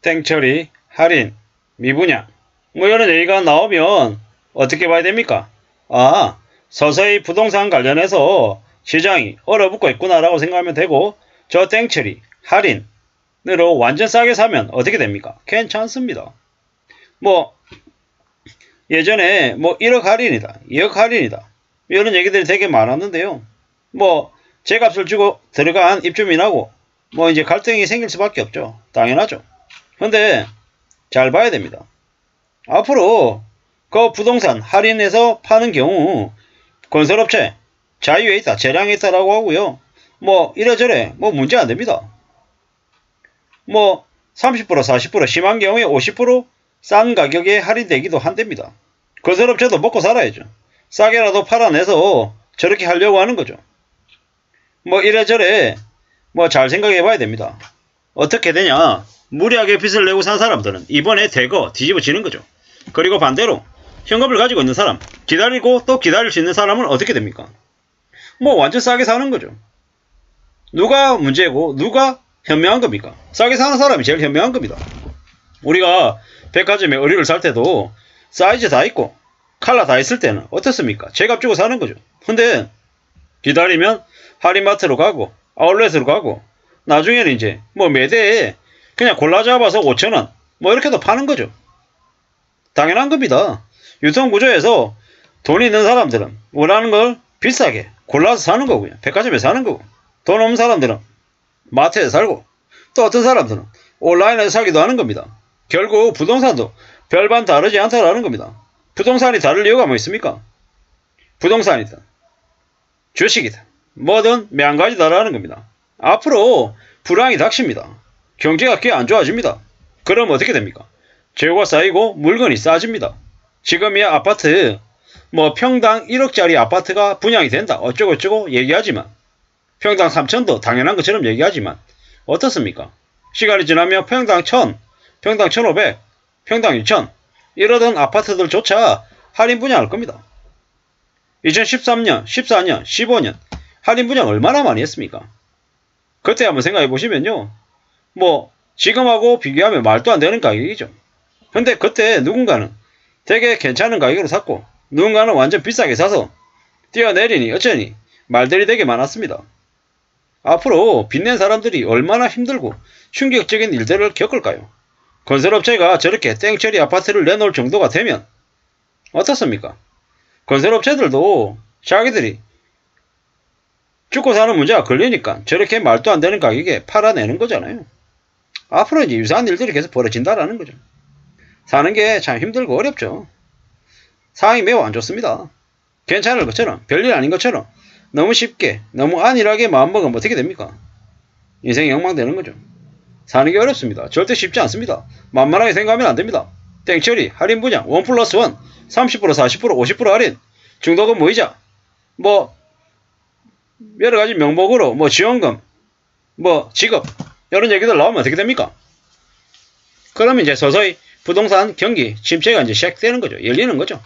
땡처리, 할인, 미분양 뭐 이런 얘기가 나오면 어떻게 봐야 됩니까? 아, 서서히 부동산 관련해서 시장이 얼어붙고 있구나라고 생각하면 되고, 저 땡처리, 할인으로 완전 싸게 사면 어떻게 됩니까? 괜찮습니다. 뭐 예전에 뭐 1억 할인이다, 2억 할인이다 이런 얘기들이 되게 많았는데요. 뭐 제값을 주고 들어간 입주민하고 뭐 이제 갈등이 생길 수밖에 없죠. 당연하죠. 근데 잘 봐야 됩니다. 앞으로 그 부동산 할인해서 파는 경우 건설업체 자유에 있다, 재량에 있다라고 하고요. 뭐 이래저래 뭐 문제 안 됩니다. 뭐 30% 40% 심한 경우에 50%싼 가격에 할인되기도 한답니다. 건설업체도 먹고 살아야죠. 싸게라도 팔아내서 저렇게 하려고 하는 거죠. 뭐 이래저래 뭐 잘 생각해 봐야 됩니다. 어떻게 되냐, 무리하게 빚을 내고 산 사람들은 이번에 대거 뒤집어지는 거죠. 그리고 반대로 현금을 가지고 있는 사람, 기다리고 또 기다릴 수 있는 사람은 어떻게 됩니까? 뭐 완전 싸게 사는 거죠. 누가 문제고 누가 현명한 겁니까? 싸게 사는 사람이 제일 현명한 겁니다. 우리가 백화점에 의류를 살 때도 사이즈 다 있고 컬러 다 있을 때는 어떻습니까? 제값 주고 사는 거죠. 근데 기다리면 할인마트로 가고 아울렛으로 가고 나중에는 이제 뭐 매대에 그냥 골라 잡아서 5,000원 뭐 이렇게도 파는 거죠. 당연한 겁니다. 유통구조에서 돈 있는 사람들은 원하는 걸 비싸게 골라서 사는 거고요. 백화점에 사는 거고, 돈 없는 사람들은 마트에서 살고, 또 어떤 사람들은 온라인에서 사기도 하는 겁니다. 결국 부동산도 별반 다르지 않다라는 겁니다. 부동산이 다를 이유가 뭐 있습니까? 부동산이든 주식이든 뭐든 매한가지다라는 겁니다. 앞으로 불황이 닥칩니다. 경제가 꽤 안 좋아집니다. 그럼 어떻게 됩니까? 재고가 쌓이고 물건이 싸집니다. 지금이야 아파트 뭐 평당 1억짜리 아파트가 분양이 된다 어쩌고저쩌고 얘기하지만, 평당 3천도 당연한 것처럼 얘기하지만 어떻습니까? 시간이 지나면 평당 1000, 평당 1500, 평당 2000 이러던 아파트들조차 할인 분양할 겁니다. 2013년, 14년, 15년 할인 분양 얼마나 많이 했습니까? 그때 한번 생각해 보시면요, 뭐 지금하고 비교하면 말도 안 되는 가격이죠. 근데 그때 누군가는 되게 괜찮은 가격으로 샀고 누군가는 완전 비싸게 사서 뛰어내리니 어쩌니 말들이 되게 많았습니다. 앞으로 빚낸 사람들이 얼마나 힘들고 충격적인 일들을 겪을까요? 건설업체가 저렇게 땡처리 아파트를 내놓을 정도가 되면 어떻습니까? 건설업체들도 자기들이 죽고 사는 문제가 걸리니까 저렇게 말도 안 되는 가격에 팔아내는 거잖아요. 앞으로 이제 유사한 일들이 계속 벌어진다라는 거죠. 사는 게 참 힘들고 어렵죠. 상황이 매우 안 좋습니다. 괜찮을 것처럼, 별일 아닌 것처럼 너무 쉽게, 너무 안일하게 마음먹으면 어떻게 됩니까? 인생이 엉망되는 거죠. 사는 게 어렵습니다. 절대 쉽지 않습니다. 만만하게 생각하면 안 됩니다. 땡처리, 할인 분양, 1+1, 30%, 40%, 50% 할인, 중도금 무이자, 뭐 여러가지 명목으로 뭐 지원금, 뭐 지급 이런 얘기들 나오면 어떻게 됩니까? 그러면 이제 서서히 부동산 경기 침체가 이제 시작되는 거죠. 열리는 거죠.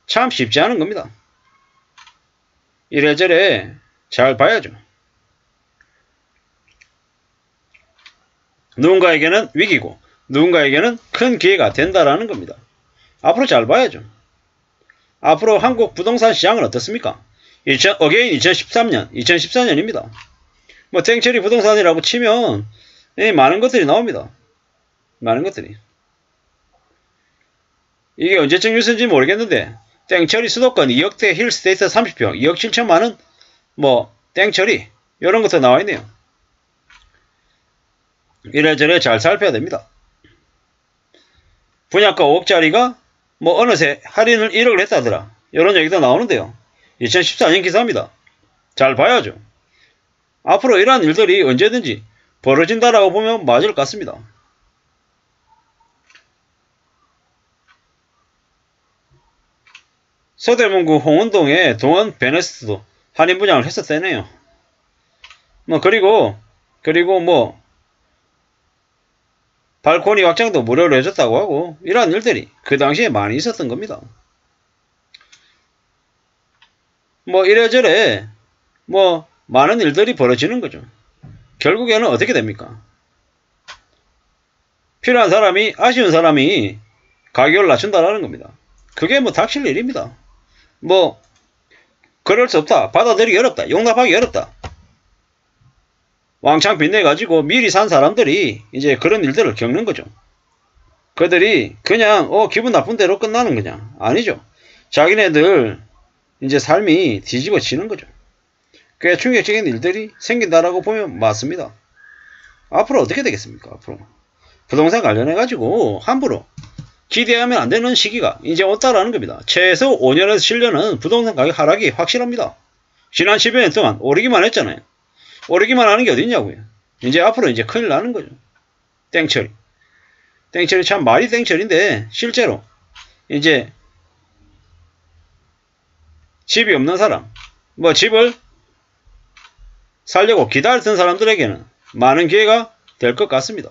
참 쉽지 않은 겁니다. 이래저래 잘 봐야죠. 누군가에게는 위기고 누군가에게는 큰 기회가 된다라는 겁니다. 앞으로 잘 봐야죠. 앞으로 한국 부동산 시장은 어떻습니까? 어게인 2013년, 2014년입니다. 뭐 땡처리 부동산이라고 치면 많은 것들이 나옵니다. 많은 것들이. 이게 언제쯤 뉴스인지 모르겠는데 땡처리 수도권 2억대 힐스테이트 30평 2억 7천만원 뭐 땡처리 이런 것도 나와있네요. 이래저래 잘 살펴야 됩니다. 분양가 5억짜리가 뭐 어느새 할인을 1억을 했다더라 이런 얘기도 나오는데요. 2014년 기사입니다. 잘 봐야죠. 앞으로 이러한 일들이 언제든지 벌어진다라고 보면 맞을 것 같습니다. 서대문구 홍은동의 동원 베네스트도 할인 분양을 했었대네요. 뭐 그리고 뭐 발코니 확장도 무료로 해줬다고 하고 이러한 일들이 그 당시에 많이 있었던 겁니다. 뭐 이래저래 뭐 많은 일들이 벌어지는 거죠. 결국에는 어떻게 됩니까? 필요한 사람이, 아쉬운 사람이 가격을 낮춘다라는 겁니다. 그게 뭐 닥칠 일입니다. 뭐 그럴 수 없다. 받아들이기 어렵다. 용납하기 어렵다. 왕창 빚내가지고 미리 산 사람들이 이제 그런 일들을 겪는 거죠. 그들이 그냥 기분 나쁜 대로 끝나는 거냐? 아니죠. 자기네들 이제 삶이 뒤집어지는 거죠. 꽤 충격적인 일들이 생긴다라고 보면 맞습니다. 앞으로 어떻게 되겠습니까? 앞으로 부동산 관련해가지고 함부로 기대하면 안 되는 시기가 이제 왔다라는 겁니다. 최소 5년에서 7년은 부동산 가격 하락이 확실합니다. 지난 10여 년 동안 오르기만 했잖아요. 오르기만 하는 게 어딨냐고요. 이제 앞으로 이제 큰일 나는 거죠. 땡처리. 땡처리 참 말이 땡처리인데 실제로 이제 집이 없는 사람, 뭐 집을 살려고 기다렸던 사람들에게는 많은 기회가 될 것 같습니다.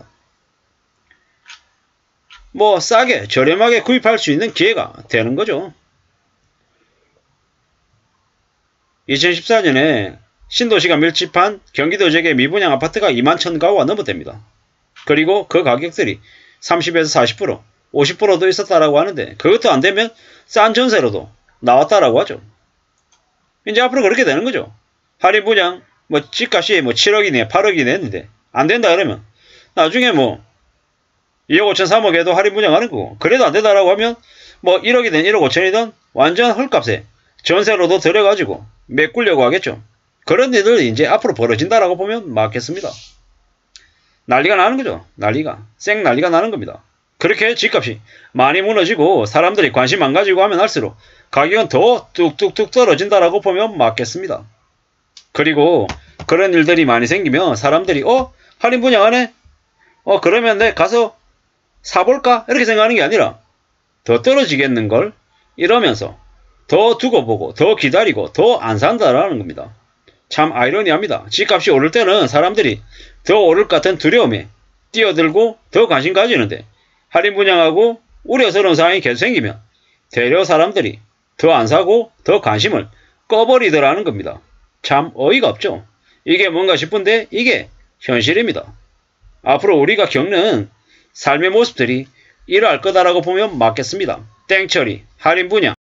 뭐 싸게 저렴하게 구입할 수 있는 기회가 되는 거죠. 2014년에 신도시가 밀집한 경기도 지역의 미분양 아파트가 21,000가구가 넘어댑니다. 그리고 그 가격들이 30에서 40%, 50%도 있었다라고 하는데 그것도 안 되면 싼 전세로도 나왔다라고 하죠. 이제 앞으로 그렇게 되는 거죠. 할인 분양 뭐 집값이 뭐 7억이네 8억이네 했는데 안 된다 그러면 나중에 뭐 2억 5천 3억에도 할인 분양하는 거고 그래도 안 된다라고 하면 뭐 1억이든 1억 5천이든 완전 헐값에 전세로도 들여가지고 메꾸려고 하겠죠. 그런 일들이 이제 앞으로 벌어진다라고 보면 맞겠습니다. 난리가 나는 거죠. 난리가. 난리가 나는 겁니다. 그렇게 집값이 많이 무너지고 사람들이 관심 안 가지고 하면 할수록 가격은 더 뚝뚝뚝 떨어진다라고 보면 맞겠습니다. 그리고 그런 일들이 많이 생기면 사람들이 할인 분양하네? 그러면 내 가서 사볼까? 이렇게 생각하는 게 아니라 더 떨어지겠는걸? 이러면서 더 두고 보고 더 기다리고 더 안 산다라는 겁니다. 참 아이러니합니다. 집값이 오를 때는 사람들이 더 오를 것 같은 두려움에 뛰어들고 더 관심 가지는데 할인 분양하고 우려스러운 상황이 계속 생기면 되려 사람들이 더 안 사고 더 관심을 꺼버리더라는 겁니다. 참 어이가 없죠. 이게 뭔가 싶은데 이게 현실입니다. 앞으로 우리가 겪는 삶의 모습들이 이러할 거다라고 보면 맞겠습니다. 땡처리, 할인 분양.